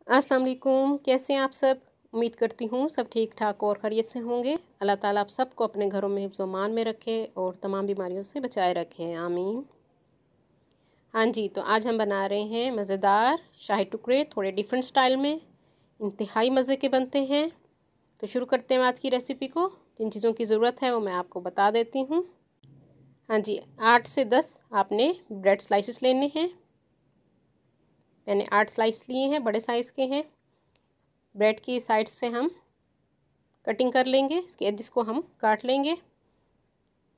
अस्सलाम वालेकुम, कैसे हैं आप सब। उम्मीद करती हूँ सब ठीक ठाक और खैरियत से होंगे। अल्लाह ताला आप सबको अपने घरों में हिफ्ज़ मान में रखे और तमाम बीमारियों से बचाए रखे, आमीन। हाँ जी, तो आज हम बना रहे हैं मज़ेदार शाही टुकड़े, थोड़े डिफरेंट स्टाइल में, इंतहाई मज़े के बनते हैं। तो शुरू करते हैं आज की रेसिपी को। जिन चीज़ों की ज़रूरत है वो मैं आपको बता देती हूँ। हाँ जी, 8 से 10 आपने ब्रेड स्लाइसेस लेने हैं। मैंने 8 स्लाइस लिए हैं, बड़े साइज़ के हैं। ब्रेड की साइड से हम कटिंग कर लेंगे, इसके एजिस को हम काट लेंगे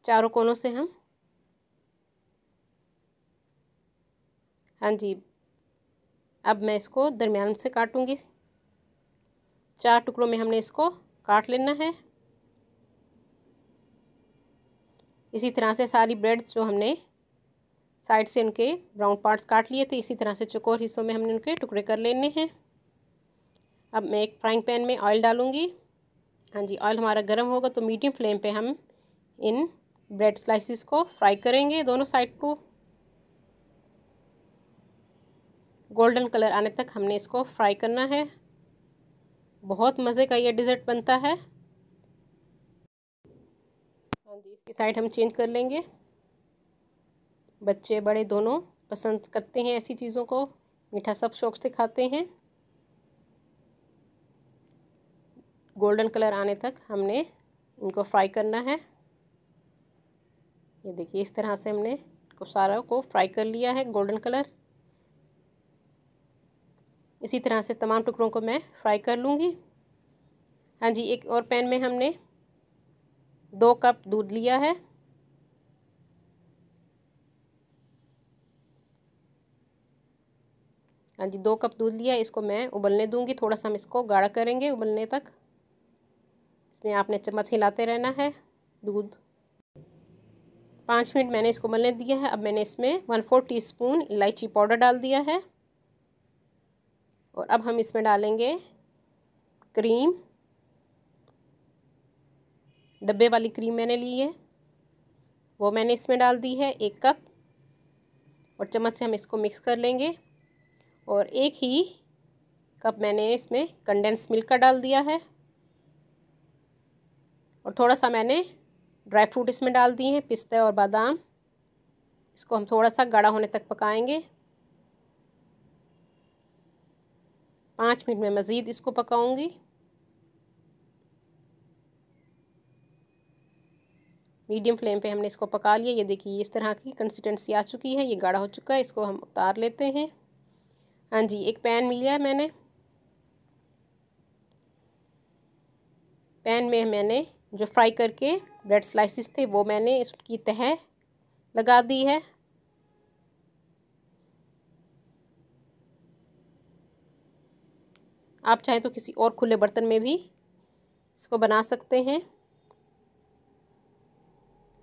चारों कोनों से हम। हाँ जी, अब मैं इसको दरमियान से काटूंगी। 4 टुकड़ों में हमने इसको काट लेना है। इसी तरह से सारी ब्रेड जो हमने साइड से उनके ब्राउन पार्ट्स काट लिए थे, इसी तरह से चौकोर हिस्सों में हमने उनके टुकड़े कर लेने हैं। अब मैं एक फ्राइंग पैन में ऑयल डालूंगी। हाँ जी, ऑयल हमारा गर्म होगा तो मीडियम फ्लेम पे हम इन ब्रेड स्लाइसिस को फ्राई करेंगे, दोनों साइड को गोल्डन कलर आने तक हमने इसको फ्राई करना है। बहुत मज़े का ये डिज़र्ट बनता है। हाँ जी, इसकी साइड हम चेंज कर लेंगे। बच्चे बड़े दोनों पसंद करते हैं ऐसी चीज़ों को, मीठा सब शौक़ से खाते हैं। गोल्डन कलर आने तक हमने इनको फ्राई करना है। ये देखिए, इस तरह से हमने को सारा को फ्राई कर लिया है गोल्डन कलर। इसी तरह से तमाम टुकड़ों को मैं फ्राई कर लूँगी। हाँ जी, एक और पैन में हमने 2 कप दूध लिया है। हाँ जी, 2 कप दूध लिया है, इसको मैं उबलने दूँगी। थोड़ा सा हम इसको गाढ़ा करेंगे उबलने तक। इसमें आपने चम्मच हिलाते रहना है। दूध 5 मिनट मैंने इसको उबलने दिया है। अब मैंने इसमें 1/4 टीस्पून इलायची पाउडर डाल दिया है। और अब हम इसमें डालेंगे क्रीम। डब्बे वाली क्रीम मैंने ली है, वो मैंने इसमें डाल दी है 1 कप। और चम्मच से हम इसको मिक्स कर लेंगे। और 1 ही कप मैंने इसमें कंडेंस मिल्क का डाल दिया है। और थोड़ा सा मैंने ड्राई फ्रूट इसमें डाल दिए हैं, पिस्ते और बादाम। इसको हम थोड़ा सा गाढ़ा होने तक पकाएंगे। 5 मिनट में मज़ीद इसको पकाऊंगी। मीडियम फ्लेम पे हमने इसको पका लिया। ये देखिए, इस तरह की कंसिस्टेंसी आ चुकी है, ये गाढ़ा हो चुका है। इसको हम उतार लेते हैं। हाँ जी, एक पैन लिया है मैंने। पैन में मैंने जो फ्राई करके ब्रेड स्लाइसिस थे वो मैंने इसकी तह लगा दी है। आप चाहे तो किसी और खुले बर्तन में भी इसको बना सकते हैं।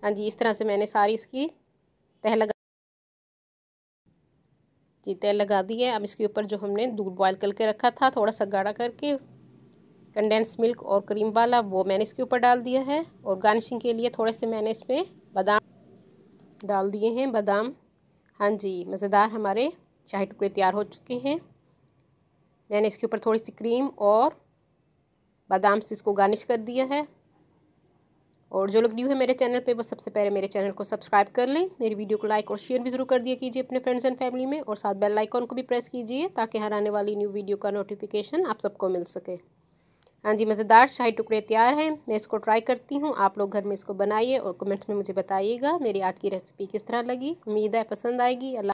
हाँ जी, इस तरह से मैंने सारी इसकी तह लगा दी है। अब इसके ऊपर जो हमने दूध बॉयल करके रखा था, थोड़ा सा गाढ़ा करके कंडेंस मिल्क और क्रीम वाला, वो मैंने इसके ऊपर डाल दिया है। और गार्निशिंग के लिए थोड़े से मैंने इसमें बादाम डाल दिए हैं, बादाम। हाँ जी, मज़ेदार हमारे शाही टुकड़े तैयार हो चुके हैं। मैंने इसके ऊपर थोड़ी सी क्रीम और बादाम से इसको गार्निश कर दिया है। और जो लोग न्यू है मेरे चैनल पे, वो सबसे पहले मेरे चैनल को सब्सक्राइब कर लें। मेरी वीडियो को लाइक और शेयर भी ज़रूर कर दिया कीजिए अपने फ्रेंड्स एंड फैमिली में। और साथ बेल आइकॉन को भी प्रेस कीजिए ताकि हर आने वाली न्यू वीडियो का नोटिफिकेशन आप सबको मिल सके। हाँ जी, मज़ेदार शाही टुकड़े तैयार हैं। मैं इसको ट्राई करती हूँ, आप लोग घर में इसको बनाइए और कमेंट्स में मुझे बताइएगा मेरी आज की रेसिपी किस तरह लगी। उम्मीद है पसंद आएगी। अल्लाह